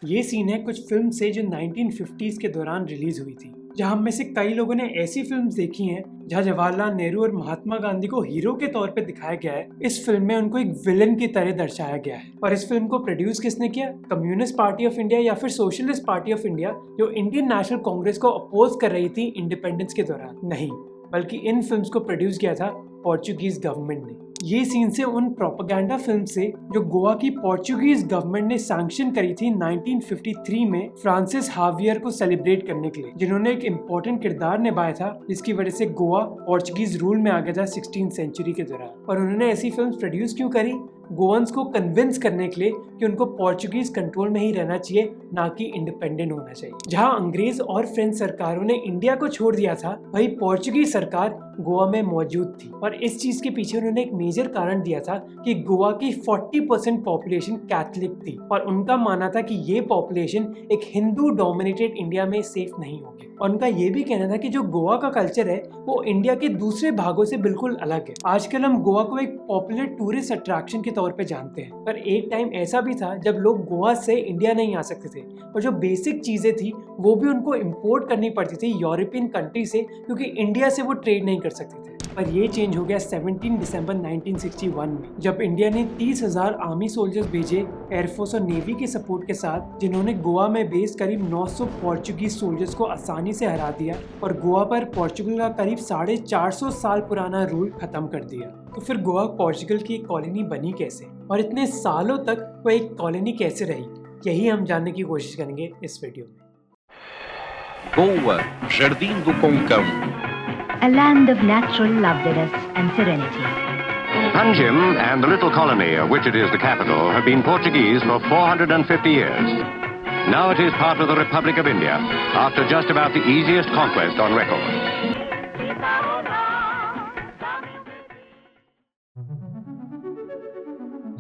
ये सीन है कुछ फिल्म से जो 1950s के दौरान रिलीज हुई थी, जहां हम में से कई लोगों ने ऐसी फिल्म्स देखी हैं जहां जवाहरलाल नेहरू और महात्मा गांधी को हीरो के तौर पे दिखाया गया है। इस फिल्म में उनको एक विलन की तरह दर्शाया गया है। और इस फिल्म को प्रोड्यूस किसने किया? कम्युनिस्ट पार्टी ऑफ इंडिया या फिर सोशलिस्ट पार्टी ऑफ इंडिया, जो इंडियन नेशनल कांग्रेस को अपोज कर रही थी इंडिपेंडेंस के दौरान। नहीं, बल्कि इन फिल्म्स को प्रोड्यूस किया था पोर्चुगीज गवर्नमेंट ने। ये सीन से उन प्रोपेगेंडा फिल्म से जो गोवा की पोर्चुगीज गवर्नमेंट ने सैंक्शन करी थी 1953 में फ्रांसिस हावियर को सेलिब्रेट करने के लिए, जिन्होंने एक इम्पोर्टेंट किरदार निभाया था, जिसकी वजह से गोवा पोर्चुगीज रूल में आ गया था 16th सेंचुरी के दौरान। और उन्होंने ऐसी फिल्म प्रोड्यूस क्यों करी? गोवंस को कन्विंस करने के लिए कि उनको पोर्चुगीज कंट्रोल में ही रहना चाहिए, ना कि इंडिपेंडेंट होना चाहिए। जहां अंग्रेज और फ्रेंच सरकारों ने इंडिया को छोड़ दिया था, वही पोर्चुगीज सरकार गोवा में मौजूद थी। और इस चीज के पीछे उन्होंने एक मेजर कारण दिया था कि गोवा की 40% पॉपुलेशन कैथलिक थी और उनका मानना था कि ये पॉपुलेशन एक हिंदू डोमिनेटेड इंडिया में सेफ नहीं होगी। और उनका ये भी कहना था कि जो गोवा का कल्चर है वो इंडिया के दूसरे भागों से बिल्कुल अलग है। आजकल हम गोवा को एक पॉपुलर टूरिस्ट अट्रैक्शन के तौर पे जानते हैं, पर एक टाइम ऐसा भी था जब लोग गोवा से इंडिया नहीं आ सकते थे और जो बेसिक चीजें थी वो भी उनको इम्पोर्ट करनी पड़ती थी यूरोपियन कंट्री से, क्योंकि इंडिया से वो ट्रेड नहीं कर सकते थे। पर ये चेंज हो गया 17 दिसंबर 1961 में, जब इंडिया ने 30,000 आर्मी सोल्जर्स भेजे एयरफोर्स और नेवी के सपोर्ट के साथ, जिन्होंने गोवा में बेस्ड करीब 900 पोर्चुगीज सोल्जर्स को आसानी से हरा दिया और गोवा पर पोर्चुगल का करीब 450 साल पुराना रूल खत्म कर दिया। तो फिर गोवा पोर्चुगल की एक कॉलोनी बनी कैसे और इतने सालों तक वो एक कॉलोनी कैसे रही, यही हम जानने की कोशिश करेंगे इस वीडियो में। Goa, Jardim do Concão. A land of natural loveliness and serenity. Panjim and the little colony of which it is the capital have been Portuguese for 450 years. Now it is part of the Republic of India after just about the easiest conquest on record.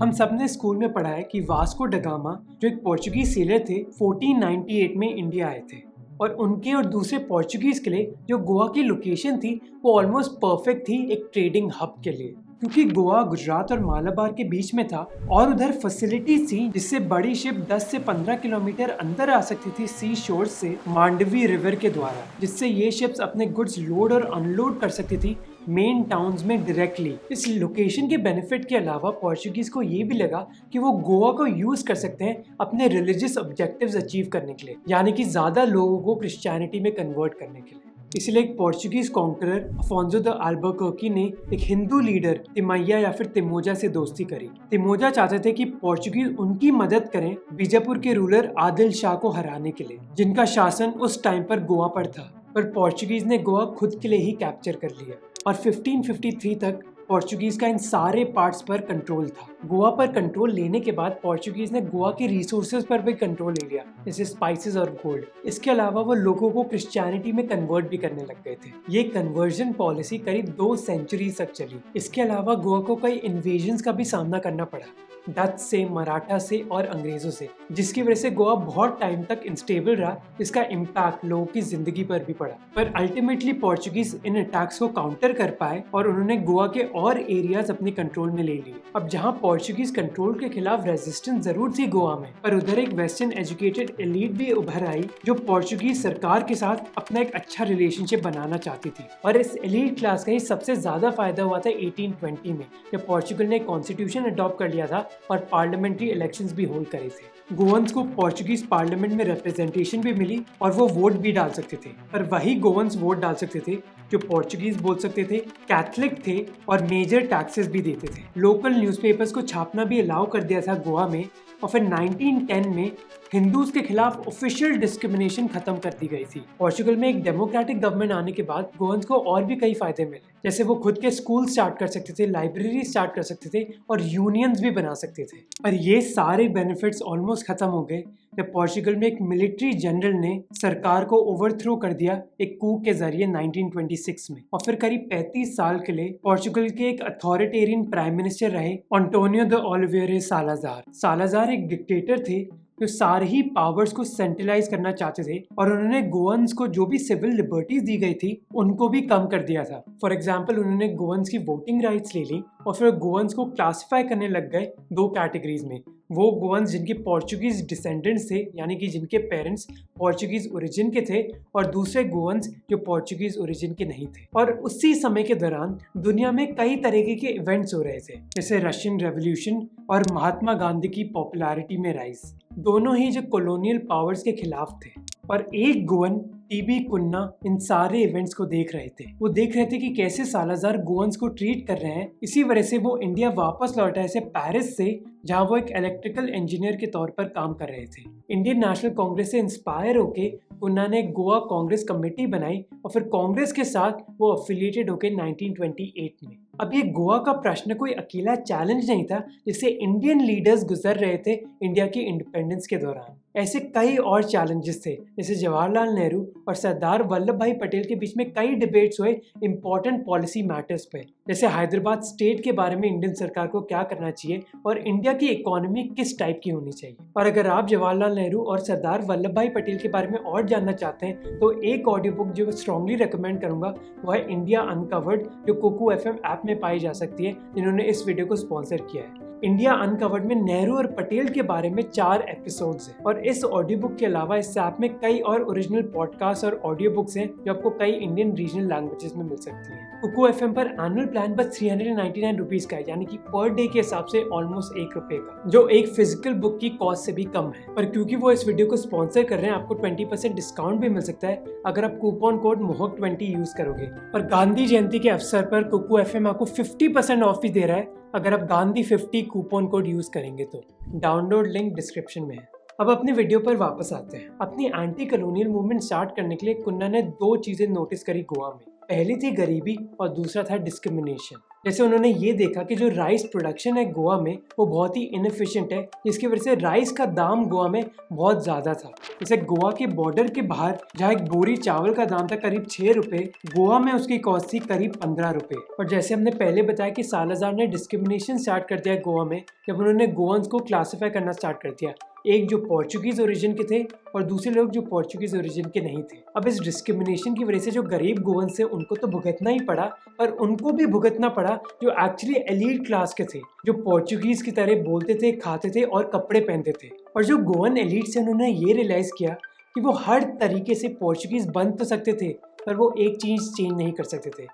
हम सबने school में पढ़ा है कि Vasco da Gama, जो एक Portuguese seller थे, 1498 में इंडिया आए थे और उनके और दूसरे पोर्चुगीज के लिए जो गोवा की लोकेशन थी वो ऑलमोस्ट परफेक्ट थी एक ट्रेडिंग हब के लिए, क्योंकि गोवा गुजरात और मालाबार के बीच में था और उधर फैसिलिटीज थी जिससे बड़ी शिप 10 से 15 किलोमीटर अंदर आ सकती थी सी शोर से मांडवी रिवर के द्वारा, जिससे ये शिप्स अपने गुड्स लोड और अनलोड कर सकती थी मेन टाउन्स में डायरेक्टली। इस लोकेशन के बेनिफिट के अलावा पोर्चुगीज को ये भी लगा कि वो गोवा को यूज कर सकते हैं अपने रिलीजियस ऑब्जेक्टिव्स अचीव करने के लिए, यानी कि ज्यादा लोगों को क्रिश्चियनिटी में कन्वर्ट करने के लिए। इसलिए एक पोर्चुगीज कॉन्करर अफोंसो द अल्बुकर्की ने एक हिंदू लीडर तिमैया या फिर तिमोजा से दोस्ती करी। तिमोजा चाहते थे कि पोर्चुगीज उनकी मदद करें बीजापुर के रूलर आदिल शाह को हराने के लिए, जिनका शासन उस टाइम पर गोवा पर था। पर पोर्चुगीज ने गोवा खुद के लिए ही कैप्चर कर लिया और 1553 तक पोर्चुगीज का इन सारे पार्ट्स पर कंट्रोल था। गोवा पर कंट्रोल लेने के बाद पोर्चुगीज ने गोवा के रिसोर्सेज पर भी कंट्रोल ले लिया, जैसे स्पाइसेस और गोल्ड। इसके अलावा वो लोगों को क्रिश्चियनिटी में कन्वर्ट भी करने लग गए थे। ये कन्वर्जन पॉलिसी करीब 2 सेंचुरी तक चली। इसके अलावा गोवा को कई इन्वेजन्स का भी सामना करना पड़ा, डच से, मराठा से और अंग्रेजों से, जिसकी वजह से गोवा बहुत टाइम तक इंस्टेबल रहा, जिसका इम्पैक्ट लोगों की जिंदगी पर भी पड़ा। पर अल्टीमेटली पोर्चुगीज इन अटैक्स को काउंटर कर पाए और उन्होंने गोवा के और एरियाज अपने कंट्रोल में ले लिए। अब जहां पोर्चुगीज कंट्रोल के खिलाफ रेजिस्टेंस जरूर थी गोवा में, पर उधर एक वेस्टर्न एजुकेटेड एलीट भी उभर आई जो पोर्चुगीज सरकार के साथ अपना एक अच्छा रिलेशनशिप बनाना चाहती थी। और इस एलीट क्लास का ही सबसे ज्यादा फायदा हुआ था 1820 में, जब पोर्चुगल ने कॉन्स्टिट्यूशन अडॉप्ट कर लिया था और पार्लियामेंट्री इलेक्शंस भी होल्ड करे थे। गोवंस को पोर्चुगीज पार्लियामेंट में रिप्रेजेंटेशन भी मिली और वो वोट भी डाल सकते थे, पर वही गोवंस वोट डाल सकते थे जो पोर्चुगीज बोल सकते थे, कैथलिक थे और मेजर टैक्सेस भी देते थे। लोकल न्यूज़पेपर्स को छापना भी अलाउ कर दिया था गोवा में। और फिर 1910 में हिंदूज के खिलाफ ऑफिशियल डिस्क्रिमिनेशन खत्म कर दी गई थी। पोर्चुगल में एक डेमोक्रेटिक गवर्नमेंट आने के बाद गोवंस को और भी कई फायदे मिले, जैसे वो खुद के स्कूल स्टार्ट कर सकते थे, लाइब्रेरी स्टार्ट कर सकते थे और यूनियंस भी बना सकते थे। पर ये सारे बेनिफिट्स ऑलमोस्ट खत्म हो गए जब पोर्चुगल में एक मिलिट्री जनरल ने सरकार को ओवरथ्रो कर दिया एक कू के जरिए 1926 में। और फिर करीब 35 साल के लिए पोर्चुगल के एक अथॉरिटेरियन प्राइम मिनिस्टर रहे Antonio the Oliveira Salazar. Salazar एक डिक्टेटर थे जो सारे ही पावर्स को सेंट्रलाइज करना चाहते थे और उन्होंने गोवंस को जो भी सिविल लिबर्टीज दी गई थी उनको भी कम कर दिया था। फॉर एग्जाम्पल उन्होंने गोवंस की वोटिंग राइट्स ले ली और फिर गोवंस को क्लासिफाई करने लग गए 2 कैटेगरीज में, वो गोवंस जिनके पोर्चुगीज डिसेंडेंट्स थे, यानी कि जिनके पेरेंट्स पोर्चुगीज ओरिजिन के थे, और दूसरे गोवंस जो पोर्चुगीज ओरिजिन के नहीं थे। और उसी समय के दौरान दुनिया में कई तरीके के इवेंट्स हो रहे थे, जैसे रशियन रेवोल्यूशन और महात्मा गांधी की पॉपुलैरिटी में राइज, दोनों ही जो कॉलोनियल पावर्स के खिलाफ थे। और एक गोवन टीबी कुन्ना इन सारे इवेंट्स को देख रहे थे। वो देख रहे थे कि कैसे सालाजार गोवंस को ट्रीट कर रहे हैं। इसी वजह से वो इंडिया वापस लौटा है पेरिस से, जहां वो एक इलेक्ट्रिकल इंजीनियर के तौर पर काम कर रहे थे। इंडियन नेशनल कांग्रेस से इंस्पायर होके कुन्ना ने गोवा कांग्रेस कमेटी बनाई और फिर कांग्रेस के साथ वो अफिलिएटेड होके 1928 में। अब ये गोवा का प्रश्न कोई अकेला चैलेंज नहीं था जिससे इंडियन लीडर्स गुजर रहे थे इंडिया की इंडिपेंडेंस के दौरान। ऐसे कई और चैलेंजेस थे, जैसे जवाहरलाल नेहरू और सरदार वल्लभ भाई पटेल के बीच में कई डिबेट्स हुए इंपॉर्टेंट पॉलिसी मैटर्स पे, जैसे हैदराबाद स्टेट के बारे में इंडियन सरकार को क्या करना चाहिए और इंडिया की इकोनॉमी किस टाइप की होनी चाहिए। और अगर आप जवाहरलाल नेहरू और सरदार वल्लभ भाई पटेल के बारे में और जानना चाहते हैं तो एक ऑडियो बुक जो मैं स्ट्रांगली रिकमेंड करूंगा वो है इंडिया अनकवर्ड, जो कुकू FM ऐप में पाई जा सकती है, जिन्होंने इस वीडियो को स्पॉन्सर किया है। इंडिया अनकवर्ड में नेहरू और पटेल के बारे में 4 एपिसोड्स हैं और इस ऑडियो बुक के अलावा इस ऐप में कई और ओरिजिनल पॉडकास्ट और ऑडियो बुक्स हैं जो आपको कई इंडियन रीजनल लैंग्वेजेस में मिल सकती हैं। कुकू FM पर एनुअल प्लान बस 399 रुपीज का है, यानी कि पर डे के हिसाब से ऑलमोस्ट ₹1 का, जो एक फिजिकल बुक की कॉस्ट से भी कम है। और क्योंकि वो इस वीडियो को स्पॉन्सर कर रहे हैं, आपको 20% डिस्काउंट भी मिल सकता है अगर आप कूपन कोड MOHOK20 यूज करोगे। और गांधी जयंती के अवसर पर कुकू FM आपको 50% ऑफ भी दे रहा है अगर आप गांधी 50 कूपन कोड यूज करेंगे तो। डाउनलोड लिंक डिस्क्रिप्शन में है। अब अपने वीडियो पर वापस आते हैं। अपनी एंटी कॉलोनियल मूवमेंट स्टार्ट करने के लिए कुन्ना ने 2 चीजें नोटिस करी गोवा में। पहली थी गरीबी और दूसरा था डिस्क्रिमिनेशन। जैसे उन्होंने ये देखा कि जो राइस प्रोडक्शन है गोवा में वो बहुत ही इनएफिशिएंट है, जिसकी वजह से राइस का दाम गोवा में बहुत ज़्यादा था। जैसे गोवा के बॉर्डर के बाहर जहाँ एक बोरी चावल का दाम था करीब ₹6, गोवा में उसकी कॉस्ट थी करीब ₹15। और जैसे हमने पहले बताया कि सालाजार ने डिस्क्रिमिनेशन स्टार्ट कर दिया गोवा में, जब उन्होंने गोवंस को क्लासीफाई करना स्टार्ट कर दिया, एक जो पोर्चुगीज ओरिजिन के थे और दूसरे लोग जो पोर्चुगीज ओरिजिन के नहीं थे। अब इस डिस्क्रिमिनेशन की वजह से जो गरीब गोवंस थे उनको तो भुगतना ही पड़ा, पर उनको भी भुगतना पड़ा जो एक्चुअली एलीट क्लास के थे, जो पोर्चुगीज की तरह बोलते थे, खाते थे और कपड़े पहनते थे। और जो गोवन एलीट से उन्होंने ये रियलाइज किया कि वो हर तरीके से पोर्चुगीज बन तो सकते थे, पर वो एक चीज चेंज नहीं कर सकते थे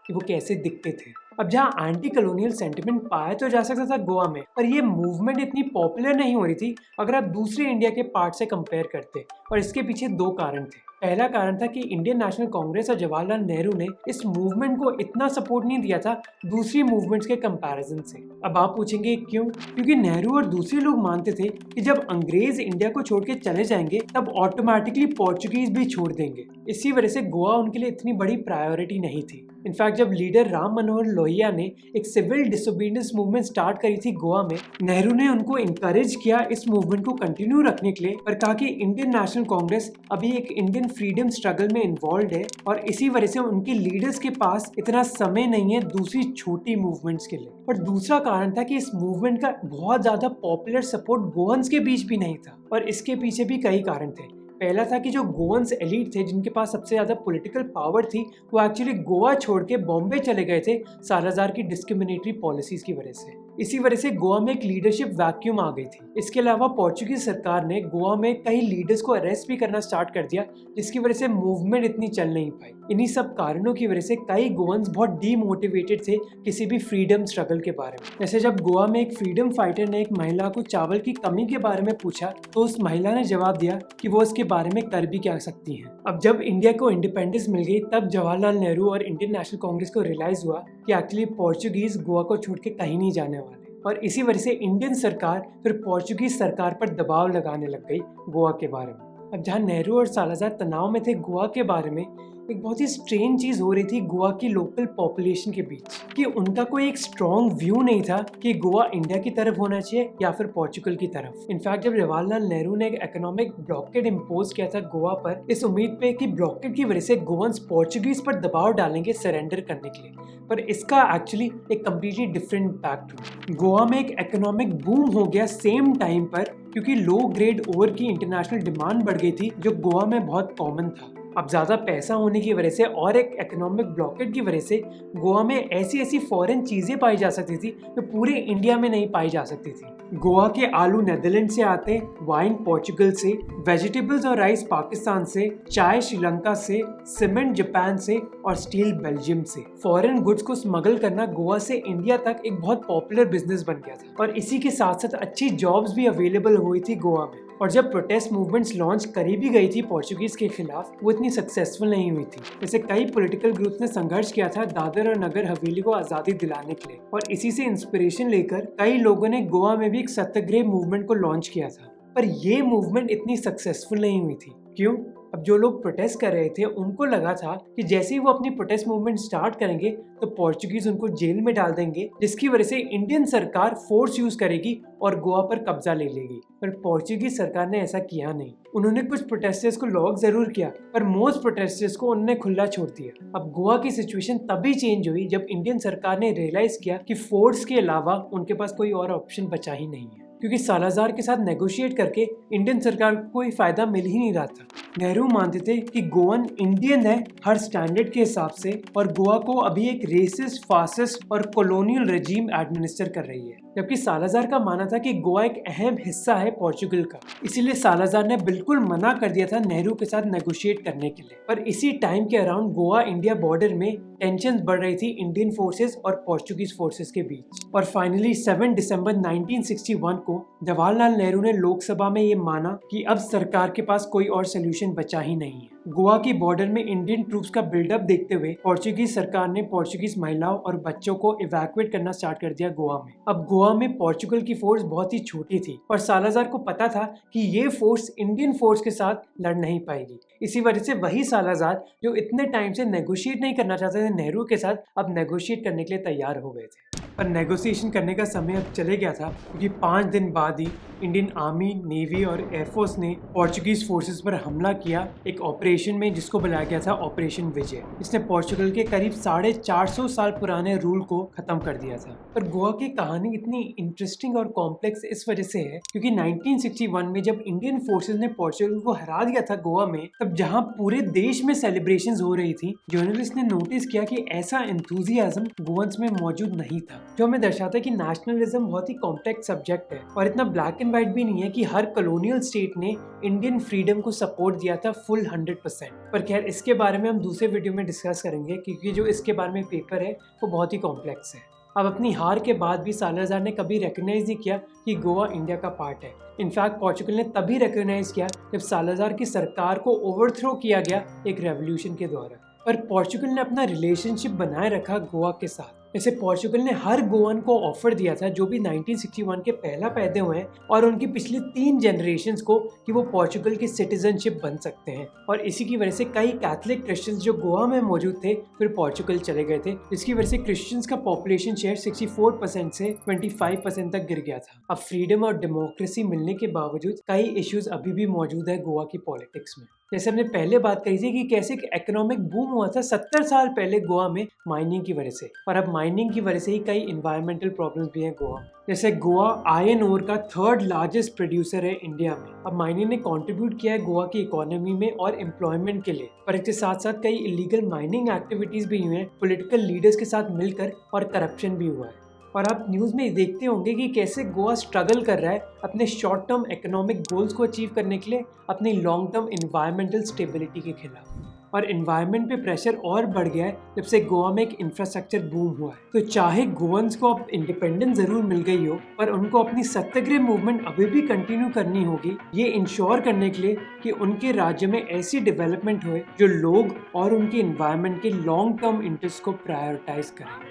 कि वो कैसे दिखते थे। अब जहाँ एंटी कॉलोनियल सेंटिमेंट पाया तो जा सकता था गोवा में, पर ये मूवमेंट इतनी पॉपुलर नहीं हो रही थी अगर आप दूसरे इंडिया के पार्ट से कंपेयर करते। और इसके पीछे 2 कारण थे। पहला कारण था कि इंडियन नेशनल कांग्रेस और जवाहरलाल नेहरू ने इस मूवमेंट को इतना सपोर्ट नहीं दिया था दूसरी मूवमेंट्स के कंपैरिजन से। अब आप पूछेंगे क्यों? क्योंकि नेहरू और दूसरे लोग मानते थे कि जब अंग्रेज इंडिया को छोड़ के चले जाएंगे तब ऑटोमेटिकली पोर्चुगीज भी छोड़ देंगे। इसी वजह से गोवा उनके लिए इतनी बड़ी प्रायोरिटी नहीं थी। इनफैक्ट जब लीडर राम मनोहर लोहिया ने एक सिविल डिसोबीडियंस मूवमेंट स्टार्ट करी थी गोवा में, नेहरू ने उनको इंकरेज किया इस मूवमेंट को कंटिन्यू रखने के लिए, पर कहा कि इंडियन नेशनल कांग्रेस अभी एक इंडियन फ्रीडम स्ट्रगल में इन्वॉल्व है और इसी वजह से उनके लीडर्स के पास इतना समय नहीं है दूसरी छोटी मूवमेंट्स के लिए। और दूसरा कारण था कि इस मूवमेंट का बहुत ज्यादा पॉपुलर सपोर्ट गोवंस के बीच भी नहीं था, और इसके पीछे भी कई कारण थे। पहला था कि जो गोवंस एलीट थे जिनके पास सबसे ज्यादा पॉलिटिकल पावर थी, वो एक्चुअली गोवा छोड़ के बॉम्बे चले गए थे सालाजार की डिस्क्रिमिनेटरी पॉलिसीज की वजह से। इसी वजह से गोवा में एक लीडरशिप वैक्यूम आ गई थी। इसके अलावा पोर्चुगीज सरकार ने गोवा में कई लीडर्स को अरेस्ट भी करना स्टार्ट कर दिया, जिसकी वजह से मूवमेंट इतनी चल नहीं पाई। इन्हीं सब कारणों की वजह से कई गोवंस बहुत डीमोटिवेटेड थे किसी भी फ्रीडम स्ट्रगल के बारे में। जैसे जब गोवा में एक फ्रीडम फाइटर ने एक महिला को चावल की कमी के बारे में पूछा तो उस महिला ने जवाब दिया कि वो इसके बारे में कर भी क्या सकती हैं। अब जब इंडिया को इंडिपेंडेंस मिल गई तब जवाहरलाल नेहरू और इंडियन नेशनल कांग्रेस को रियलाइज हुआ कि एक्चुअली पोर्चुगीज गोवा को छोड़ के कहीं नहीं जाने वाले, और इसी वजह से इंडियन सरकार फिर पोर्चुगीज सरकार पर दबाव लगाने लग गई गोवा के बारे में। अब जहाँ नेहरू और सालाजार तनाव में थे गोवा के बारे में, एक बहुत ही स्ट्रेंज चीज हो रही थी गोवा की लोकल पॉपुलेशन के बीच कि उनका कोई एक स्ट्रॉन्ग व्यू नहीं था कि गोवा इंडिया की तरफ होना चाहिए या फिर पोर्चुगल की तरफ। इनफैक्ट जब जवाहरलाल नेहरू ने एक इकोनॉमिक ब्लॉकेड इम्पोज किया था गोवा पर, इस उम्मीद पे कि ब्लॉकेड की वजह से गोवंस पोर्चुगीज पर दबाव डालेंगे सरेंडर करने के लिए, पर इसका एक्चुअली एक कम्प्लीटली डिफरेंट इम्पैक्ट हुआ। गोवा में एक इकोनॉमिक बूम हो गया सेम टाइम पर, क्योंकि लो ग्रेड ओवर की इंटरनेशनल डिमांड बढ़ गई थी जो गोवा में बहुत कॉमन था। अब ज़्यादा पैसा होने की वजह से और एक इकोनॉमिक ब्लॉकेट की वजह से गोवा में ऐसी ऐसी फॉरेन चीज़ें पाई जा सकती थी जो पूरे इंडिया में नहीं पाई जा सकती थी। गोवा के आलू नेदरलैंड से आते, वाइन पोर्चुगल से, वेजिटेबल्स और राइस पाकिस्तान से, चाय श्रीलंका से, सीमेंट जापान से और स्टील बेल्जियम से। फॉरेन गुड्स को स्मगल करना गोवा से इंडिया तक एक बहुत पॉपुलर बिजनेस बन गया था और इसी के साथ साथ अच्छी जॉब्स भी अवेलेबल हुई थी गोवा में। और जब प्रोटेस्ट मूवमेंट्स लॉन्च करी भी गई थी पोर्चुगीज के खिलाफ, वो इतनी सक्सेसफुल नहीं हुई थी। जैसे कई पॉलिटिकल ग्रुप्स ने संघर्ष किया था दादर और नगर हवेली को आज़ादी दिलाने के लिए, और इसी से इंस्पिरेशन लेकर कई लोगों ने गोवा में भी एक सत्याग्रह मूवमेंट को लॉन्च किया था। पर ये मूवमेंट इतनी सक्सेसफुल नहीं हुई थी। क्यों? अब जो लोग प्रोटेस्ट कर रहे थे उनको लगा था कि जैसे ही वो अपनी प्रोटेस्ट मूवमेंट स्टार्ट करेंगे तो पोर्चुगीज उनको जेल में डाल देंगे, जिसकी वजह से इंडियन सरकार फोर्स यूज करेगी और गोवा पर कब्जा ले लेगी। पर पोर्चुगीज सरकार ने ऐसा किया नहीं। उन्होंने कुछ प्रोटेस्टर्स को लॉक जरूर किया, पर मोस्ट प्रोटेस्टर्स को उन्होंने खुला छोड़ दिया। अब गोवा की सिचुएशन तभी चेंज हुई जब इंडियन सरकार ने रियलाइज किया कि फोर्स के अलावा उनके पास कोई और ऑप्शन बचा ही नहीं है, क्योंकि सालाजार के साथ नेगोशिएट करके इंडियन सरकार को कोई फायदा मिल ही नहीं रहा था। नेहरू मानते थे कि गोवन इंडियन है हर स्टैंडर्ड के हिसाब से, और गोवा को अभी एक रेसिस्ट, फासिस्ट और कॉलोनियल रेजीम एडमिनिस्टर कर रही है, जबकि सालाजार का मानना था कि गोवा एक अहम हिस्सा है पोर्चुगल का। इसीलिए सालाजार ने बिल्कुल मना कर दिया था नेहरू के साथ नेगोशिएट करने के लिए। पर इसी टाइम के अराउंड गोवा इंडिया बॉर्डर में टेंशन बढ़ रही थी इंडियन फोर्सेस और पोर्चुगीज फोर्सेस के बीच। और फाइनली 7 दिसंबर 1961 को जवाहरलाल नेहरू ने लोकसभा में ये माना कि अब सरकार के पास कोई और सोल्यूशन बचा ही नहीं है। गोवा की बॉर्डर में इंडियन ट्रूप्स का बिल्डअप देखते हुए पोर्चुगीज सरकार ने पोर्चुगीज महिलाओं और बच्चों को इवैक्यूएट करना स्टार्ट कर दिया गोवा में। अब गोवा में पोर्चुगल की फोर्स बहुत ही छोटी थी और सालाजार को पता था कि ये फोर्स इंडियन फोर्स के साथ लड़ नहीं पाएगी। इसी वजह से वही सालाजार जो इतने टाइम से नेगोशिएट नहीं करना चाहते थे नेहरू के साथ, अब नेगोशिएट करने के लिए तैयार हो गए थे। पर नेगोशिएशन करने का समय अब चले गया था, क्योंकि 5 दिन बाद ही इंडियन आर्मी, नेवी और एयरफोर्स ने पोर्चुगीज फोर्सेस पर हमला किया एक ऑपरेशन में जिसको बुलाया गया था ऑपरेशन विजय, जिसने पोर्चुगल के करीब 450 साल पुराने रूल को खत्म कर दिया था। पर गोवा की कहानी इतनी इंटरेस्टिंग और कॉम्प्लेक्स इस वजह से है क्योंकि 1961 में जब इंडियन फोर्सेस ने पोर्चुगल को हरा दिया था गोवा में, तब जहां पूरे देश में सेलिब्रेशंस हो रही थी, जर्नलिस्ट ने नोटिस किया कि ऐसा एंथुजियाज्म गोवंस में मौजूद नहीं था, जो हमें दर्शाता है कि नेशनलिज्म बहुत ही कॉम्प्लेक्स सब्जेक्ट है और इतना ब्लैक एंड व्हाइट भी नहीं है कि हर कॉलोनियल स्टेट ने इंडियन फ्रीडम को सपोर्ट दिया था फुल 100%। पर खैर इसके बारे में हम दूसरे वीडियो में डिस्कस करेंगे, क्योंकि जो इसके बारे में पेपर है वो बहुत ही कॉम्प्लेक्स है। अब अपनी हार के बाद भी सालाजार ने कभी रिकॉग्नाइज नहीं किया कि गोवा इंडिया का पार्ट है। इनफैक्ट पोर्चुगल ने तभी रिकॉग्नाइज किया जब सालाजार की सरकार को ओवरथ्रो किया गया एक रेवोल्यूशन के द्वारा। पर पोर्चुगल ने अपना रिलेशनशिप बनाए रखा गोवा के साथ। जैसे पोर्चुगल ने हर गोवन को ऑफर दिया था जो भी 1961 के पहला पैदा हुए हैं और उनकी पिछली 3 जनरेशन्स को कि वो पोर्चुगल की सिटीजनशिप बन सकते हैं। और इसी की वजह से कई कैथोलिक क्रिश्चियंस जो गोवा में मौजूद थे फिर पोर्चुगल चले गए थे, जिसकी वजह से क्रिश्चियंस का पॉपुलेशन शेयर 64% से 25% तक गिर गया था। अब फ्रीडम और डेमोक्रेसी मिलने के बावजूद कई इश्यूज अभी भी मौजूद है गोवा की पॉलिटिक्स में। जैसे हमने पहले बात कही थी कि कैसे एक इकोनॉमिक बूम हुआ था 70 साल पहले गोवा में माइनिंग की वजह से, और अब माइनिंग की वजह से ही कई इन्वायरमेंटल प्रॉब्लम्स भी हैं गोवा। जैसे गोवा आयरन ओर का 3rd लार्जेस्ट प्रोड्यूसर है इंडिया में। अब माइनिंग ने कंट्रीब्यूट किया है गोवा की इकोनॉमी में और एम्प्लॉयमेंट के लिए, पर इसके साथ साथ कई इलीगल माइनिंग एक्टिविटीज भी हुई हैं पॉलिटिकल लीडर्स के साथ मिलकर, और करप्शन भी हुआ है। और आप न्यूज़ में देखते होंगे कि कैसे गोवा स्ट्रगल कर रहा है अपने शॉर्ट टर्म इकोनॉमिक गोल्स को अचीव करने के लिए अपनी लॉन्ग टर्म इन्वायरमेंटल स्टेबिलिटी के खिलाफ। और इन्वायरमेंट पे प्रेशर और बढ़ गया है जब से गोवा में एक इंफ्रास्ट्रक्चर बूम हुआ है। तो चाहे गोवंस को अब इंडिपेंडेंस जरूर मिल गई हो, पर उनको अपनी सत्याग्रह मूवमेंट अभी भी कंटिन्यू करनी होगी, ये इंश्योर करने के लिए कि उनके राज्य में ऐसी डेवलपमेंट हो जो लोग और उनके इन्वायरमेंट के लॉन्ग टर्म इंटरेस्ट को प्रायोरिटाइज करें।